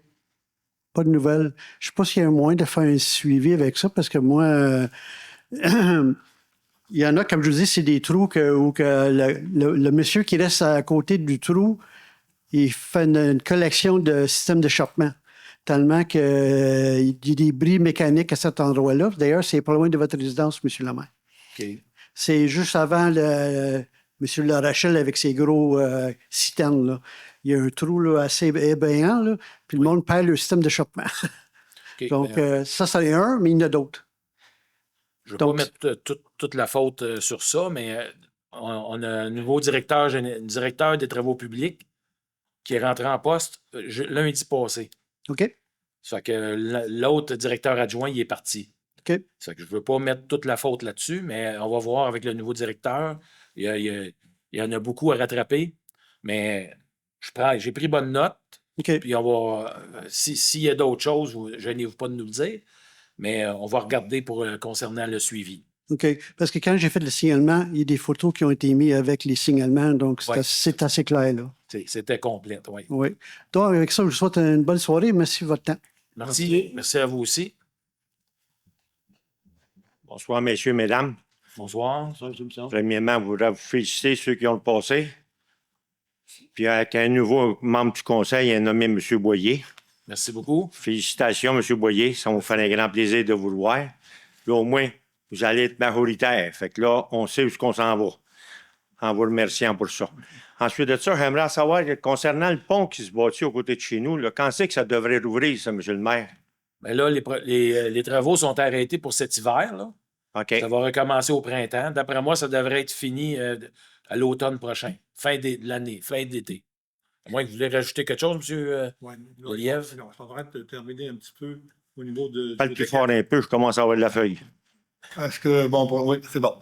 pas de nouvelles. Je ne sais pas s'il y a un moyen de faire un suivi avec ça, parce que moi, il y en a, comme je vous dis, c'est des trous où le monsieur qui reste à côté du trou, il fait une collection de systèmes d'échappement. Tellement qu'il y a des bris mécaniques à cet endroit-là. D'ailleurs, c'est pas loin de votre résidence, M. le maire. OK. C'est juste avant M. La Rochelle avec ses gros citernes. Là. Il y a un trou là, assez ébéant, là, puis le monde perd le système d'échappement. OK. Donc, Ben, ça, c'en est un, mais il y en a d'autres. je ne veux donc- pas mettre toute la faute sur ça, mais on a un nouveau directeur des travaux publics qui est rentré en poste lundi passé. OK? Ça fait que l'autre directeur adjoint, il est parti. OK. Ça fait que je ne veux pas mettre toute la faute là-dessus, mais on va voir avec le nouveau directeur. Il y en a beaucoup à rattraper, mais j'ai pris bonne note. OK. Puis on va. S'il y a d'autres choses, gênez-vous pas de nous le dire, mais on va regarder concernant le suivi. OK. Parce que quand j'ai fait le signalement, il y a des photos qui ont été mises avec les signalements, donc Ouais. c'est assez clair, là. C'était complète, oui. Oui. Donc, avec ça, je vous souhaite une bonne soirée. Merci de votre temps. Merci. Merci à vous aussi. Bonsoir, messieurs, mesdames. Bonsoir. Premièrement, je voudrais vous féliciter ceux qui ont le passé. Puis avec un nouveau membre du conseil, un nommé M. Boyer. Merci beaucoup. Félicitations, M. Boyer. Ça me fait un grand plaisir de vous le voir. Puis au moins, vous allez être majoritaire. Fait que là, on sait où on s'en va. En vous remerciant pour ça. Ensuite de ça, j'aimerais savoir, concernant le pont qui se bâtit aux côtés de chez nous, là, quand c'est que ça devrait rouvrir, ça, M. le maire? Mais là, les travaux sont arrêtés pour cet hiver. Là. OK. Ça va recommencer au printemps. D'après moi, ça devrait être fini à l'automne prochain, fin de l'année, fin d'été. À moins que vous voulez rajouter quelque chose, M. Ouais, Oliève? Non, je suis en train de terminer un petit peu au niveau de. Parle plus fort un peu, je commence à avoir de la feuille. Est-ce que, oui, c'est bon.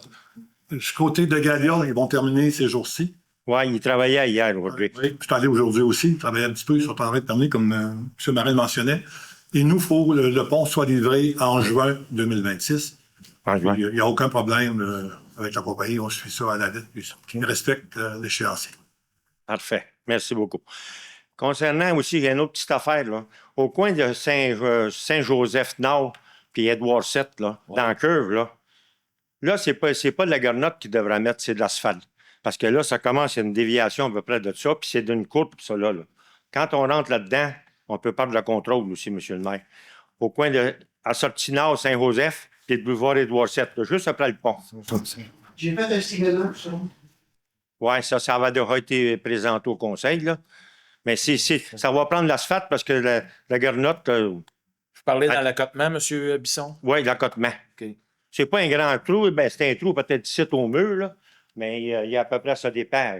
Du côté de Galion, ils vont terminer ces jours-ci. Oui, il travaillait hier, aujourd'hui. Oui, je suis allé aujourd'hui aussi, je travaillais un petit peu, ils sont en train de terminer, comme M. Marin le mentionnait. Il nous faut que le pont soit livré en juin 2026. Il n'y a aucun problème avec la compagnie, on suit ça à la lettre, puis ils respectent l'échéancier. Parfait. Merci beaucoup. Concernant aussi, il y a une autre petite affaire, là. Au coin de Saint-Joseph-Nord puis Edward VII, là, dans la curve, là, c'est pas de la garnotte qu'ils devraient mettre, c'est de l'asphalte. Parce que là, ça commence, il y a une déviation à peu près de ça, puis c'est d'une courbe, ça, là. Quand on rentre là-dedans, on peut perdre le contrôle aussi, M. le maire. Au coin de à sortie nord Saint-Joseph, puis le boulevard Édouard VII, là, juste après le pont. J'ai fait un signalement pour ça. Oui, ça va devoir être présenté au conseil, là. Mais ça va prendre l'asphalte parce que la garnotte, Vous parlez dans l'accotement, M. Bisson? oui, l'accotement. OK. C'est pas un grand trou, ben c'est un trou peut-être ici au mur, là, mais il y a à peu près ça dépend.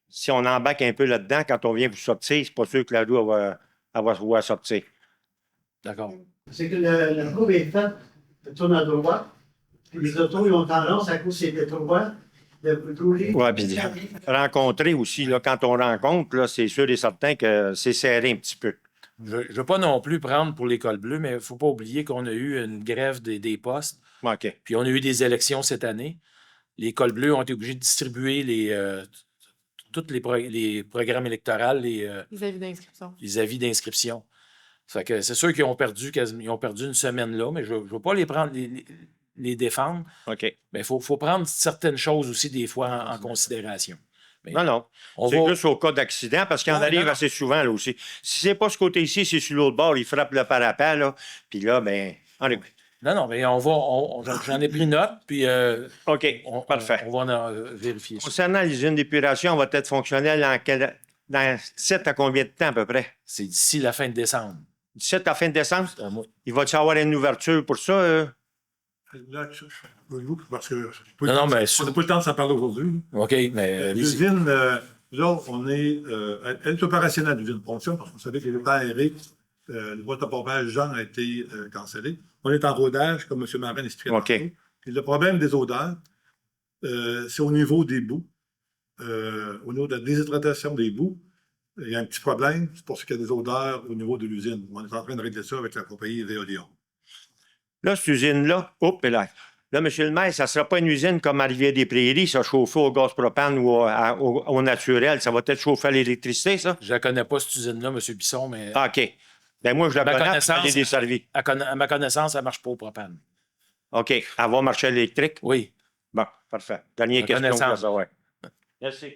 Si on embarque un peu là-dedans, quand on vient vous sortir, c'est pas sûr que la roue va sortir. D'accord. C'est que le courbe est fait, elle tourne à droite. Puis les autos, ils ont tendance, à cause c'est droit, de rouler. Oui, puis rencontrer aussi, là, quand on rencontre, là, c'est sûr et certain que c'est serré un petit peu. Je ne veux pas non plus prendre pour l'école bleue, mais il ne faut pas oublier qu'on a eu une grève des postes, OK. puis on a eu des élections cette année. Les écoles bleues ont été obligées de distribuer tous les programmes électoraux, les avis d'inscription. les avis d'inscription. Fait que c'est sûr qu'ils ont perdu une semaine là, mais je ne veux pas les prendre, les défendre. OK. Mais il faut prendre certaines choses aussi des fois en considération. Mais Non. on C'est va- juste au cas d'accident, parce qu'il en Ouais, arrive non. assez souvent, là aussi. Si c'est pas ce côté-ci, c'est sur l'autre bord, il frappe le parapet, là. Puis là, ben, Non, mais j'en ai pris note, puis OK, parfait. on va vérifier ça. Concernant l'usine d'épuration, elle va être fonctionnelle dans 7 à combien de temps, à peu près? C'est d'ici la fin de décembre. 17 à fin de décembre? C'est un mois. Il va-tu avoir une ouverture pour ça? Là, voyez-vous, parce que Non, mais on n'a pas le temps de s'en parler aujourd'hui. OK, mais allez-y. L'usine, là, on est. Elle est opérationnelle, l'usine fonctionne, parce que vous savez que les temps aérés, le boîte à pompage Jean a été cancellé. On est en rodage, comme M. Marin l'expliquait. OK. tantôt. Et le problème des odeurs, c'est au niveau des boues. Au niveau de la déshydratation des boues, il y a un petit problème. C'est pour ça qu'il y a des odeurs au niveau de l'usine. On est en train de régler ça avec la compagnie Veolia. Là, cette usine-là, Là, M. le maire, ça ne sera pas une usine comme à Rivière-des-Prairies, ça, chauffé au gaz propane ou au naturel. Ça va être chauffé à l'électricité, ça? Je ne connais pas cette usine-là, M. Bisson, mais Ah, OK. Ben moi, je la Ma connais, connaissance- elle est desservie. à ma connaissance, ça ne marche pas au propane. OK. Elle va marcher à l'électrique? Oui. Bon, parfait. Dernière Ma question. connaissance. Ça, ouais. Merci.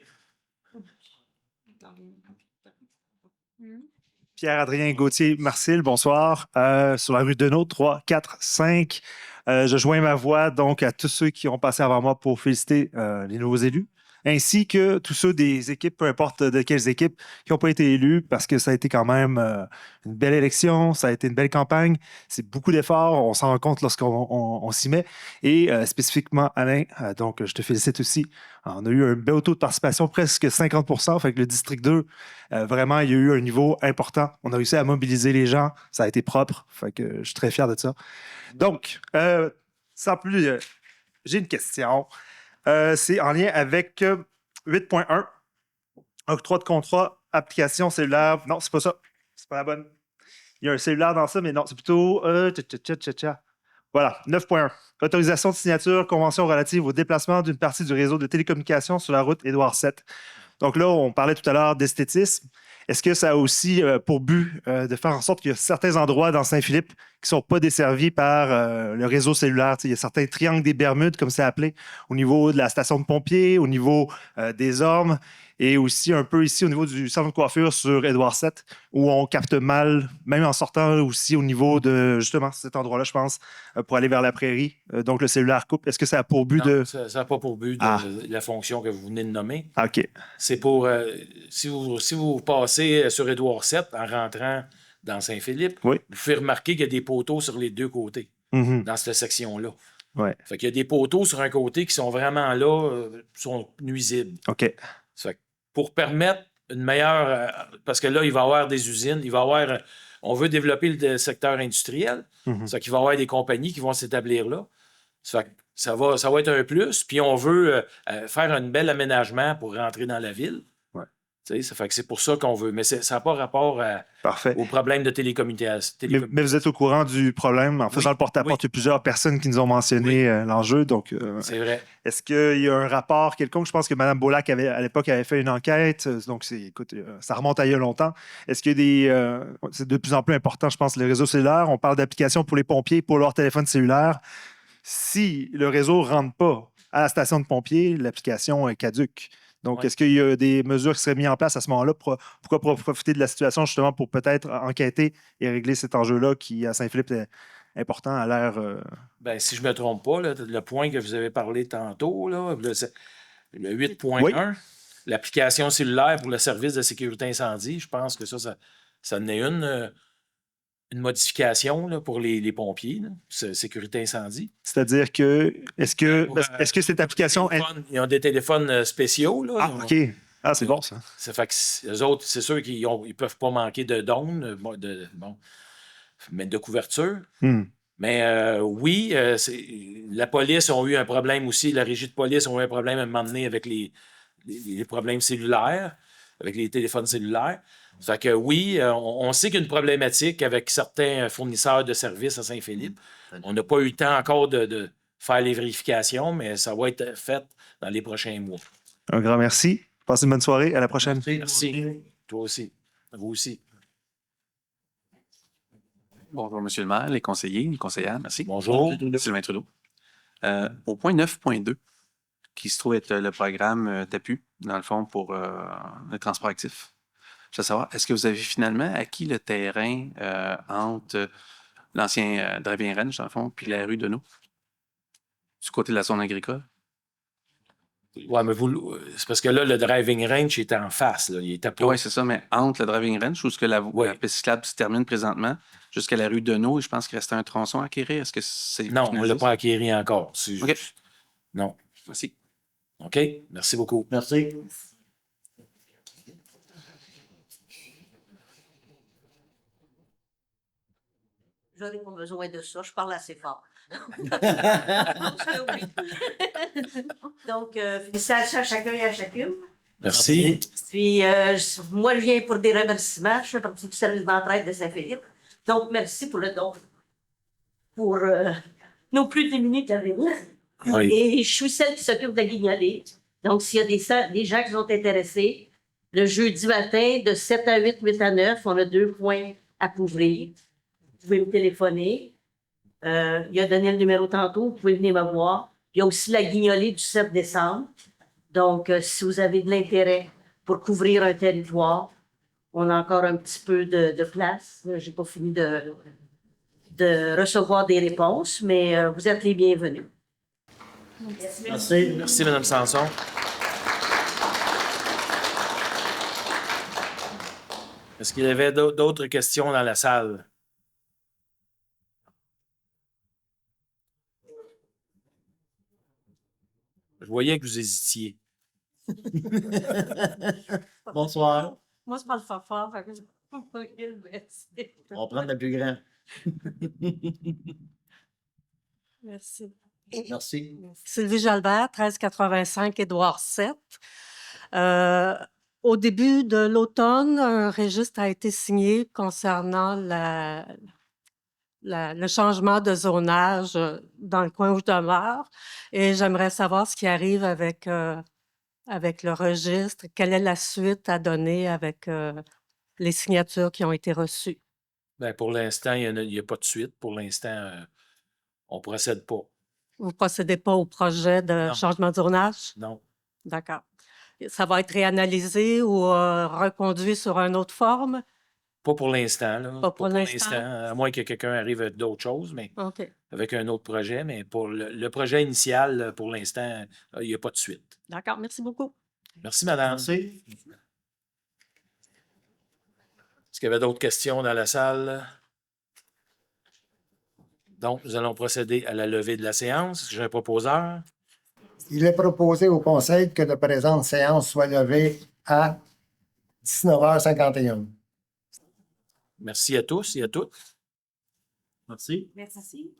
Pierre-Adrien Gauthier-Marcil, bonsoir. Sur la rue Deneau, 3, 4, 5. Je joins ma voix donc à tous ceux qui ont passé avant moi pour féliciter les nouveaux élus, ainsi que tous ceux des équipes, peu importe de quelles équipes, qui n'ont pas été élus, parce que ça a été quand même une belle élection, ça a été une belle campagne. C'est beaucoup d'efforts, on s'en rend compte lorsqu'on s'y met. Et spécifiquement, Alain, donc je te félicite aussi. On a eu un bel taux de participation, presque 50 %. Fait que le district 2, vraiment, il y a eu un niveau important. On a réussi à mobiliser les gens. Ça a été propre. Fait que je suis très fier de ça. Donc, sans plus, j'ai une question. C'est en lien avec 8.1, octroi de contrat, application cellulaire. Non, c'est pas ça. C'est pas la bonne. Il y a un cellulaire dans ça, mais non, c'est plutôt. Voilà, 9.1. Autorisation de signature, convention relative au déplacement d'une partie du réseau de télécommunications sur la route Édouard VII. Donc là, on parlait tout à l'heure d'esthétisme. Est-ce que ça a aussi pour but de faire en sorte qu'il y a certains endroits dans Saint-Philippe qui ne sont pas desservis par le réseau cellulaire? Il y a certains triangles des Bermudes, comme c'est appelé, au niveau de la station de pompiers, au niveau des ormes, et aussi un peu ici au niveau du centre de coiffure sur Édouard VII, où on capte mal, même en sortant aussi au niveau de, justement, cet endroit-là, je pense, pour aller vers la prairie. Donc, le cellulaire coupe. Est-ce que ça a pour but Non, de... ça n'a pas pour but de la fonction que vous venez de nommer. OK. C'est pour, si vous passez sur Édouard VII en rentrant dans Saint-Philippe, Oui. vous pouvez remarquer qu'il y a des poteaux sur les deux côtés, Mhm. dans cette section-là. Ouais. Fait qu'il y a des poteaux sur un côté qui sont vraiment là, sont nuisibles. OK. Ça fait que pour permettre une meilleure... parce que là, il va y avoir des usines, il va y avoir... on veut développer le secteur industriel. Mhm. Ça fait qu'il va y avoir des compagnies qui vont s'établir là. Ça fait que ça va être un plus. Puis on veut faire un bel aménagement pour rentrer dans la ville. Ouais. Tu sais, ça fait que c'est pour ça qu'on veut. Mais ça n'a pas rapport Parfait. au problème de télécommunication. Mais vous êtes au courant du problème. En faisant le porte-à-porte, il y a plusieurs personnes qui nous ont mentionné l'enjeu. Donc, C'est vrai. est-ce qu'il y a un rapport quelconque? Je pense que Mme Beaulac, à l'époque, avait fait une enquête. Donc, écoute, ça remonte à il y a longtemps. Est-ce qu'il y a c'est de plus en plus important, je pense, le réseau cellulaire. On parle d'applications pour les pompiers, pour leur téléphone cellulaire. Si le réseau ne rentre pas à la station de pompiers, l'application est caduque. Donc, Ouais. est-ce qu'il y a des mesures qui seraient mises en place à ce moment-là? Pourquoi profiter de la situation justement pour peut-être enquêter et régler cet enjeu-là qui, à Saint-Philippe, est important à l'ère... Ben, si je ne me trompe pas, là, le point que vous avez parlé tantôt, là, le 8.1, Oui. l'application cellulaire pour le service de sécurité incendie, je pense que ça en est une modification là, pour les pompiers, là, sécurité incendie. C'est-à-dire que... Est-ce que cette application... Ils ont des téléphones spéciaux. Là, Ah, OK. Ah, c'est bon, ça. Ça fait que eux autres, c'est sûr qu'ils ne peuvent pas manquer de dons, mais de couverture. Hmm. Mais oui, la police a eu un problème aussi. La régie de police a eu un problème à un moment donné avec les problèmes cellulaires, avec les téléphones cellulaires. Ça fait que oui, on sait qu'il y a une problématique avec certains fournisseurs de services à Saint-Philippe. On n'a pas eu le temps encore de faire les vérifications, mais ça va être fait dans les prochains mois. Un grand merci. Passez une bonne soirée. À la prochaine. Merci. Toi aussi. Vous aussi. Bonjour, Monsieur le maire, les conseillers, les conseillères, merci. Bonjour. Sylvain Trudeau. Au point 9.2, qui se trouve être le programme TAPU, dans le fond, pour le transport actif. Je veux savoir, est-ce que vous avez finalement acquis le terrain entre l'ancien Driving Range, dans le fond, puis la rue Deneau, du côté de la zone agricole? Oui, mais c'est parce que là, le driving range est en face. Là. Il était pas... Oui, c'est ça, mais entre le Driving Range, où ce que la piste cyclable se termine présentement, jusqu'à la rue Deneau, et je pense qu'il restait un tronçon à acquérir. Est-ce que c'est... Non, on ne l'a pas acquéri encore. OK. Non. Merci. OK. Merci beaucoup. Merci. J'aurais pas besoin de ça, je parle assez fort. Donc, félicitations à chacun et à chacune. Merci. Puis, moi, je viens pour des remerciements. Je fais partie du service d'entraide de Saint-Philippe. Donc, merci pour le don. Pour nos plus démunis de la ville. Oui. Et je suis celle qui s'occupe de la guignolée. Donc, s'il y a des gens qui sont intéressés, le jeudi matin, de 7 à 8, 8 à 9, on a 2 points à couvrir. Vous pouvez me téléphoner. Il a donné le numéro tantôt, vous pouvez venir me voir. Il y a aussi la guignolée du 7 décembre. Donc, si vous avez de l'intérêt pour couvrir un territoire, on a encore un petit peu de place. Je n'ai pas fini de recevoir des réponses, mais vous êtes les bienvenus. Merci. Merci, Mme Sanson. Est-ce qu'il y avait d'autres questions dans la salle? Je voyais que vous hésitiez. Bonsoir. Moi, je parle fort fort. Fait que je peux pas le baisser. On va prendre le plus grand. Merci. Merci. Sylvie Jalbert, 1385 Édouard 7. Au début de l'automne, un registre a été signé concernant le changement de zonage dans le coin où je demeure. Et j'aimerais savoir ce qui arrive avec le registre. Quelle est la suite à donner avec les signatures qui ont été reçues? Ben, pour l'instant, il n'y a pas de suite. Pour l'instant, on ne procède pas. Vous ne procédez pas au projet de Non. changement de zonage? Non. D'accord. Ça va être réanalysé ou reconduit sur une autre forme? Pas pour l'instant. Là. Pas pour l'instant. À moins que quelqu'un arrive avec d'autres choses, mais OK. avec un autre projet. Mais pour le projet initial, pour l'instant, il n'y a pas de suite. D'accord. Merci beaucoup. Merci, madame. Merci. Est-ce qu'il y avait d'autres questions dans la salle? Donc, nous allons procéder à la levée de la séance. J'ai un proposeur. Il est proposé au Conseil que la présente séance soit levée à 19h51. Merci à tous et à toutes. Merci. Merci.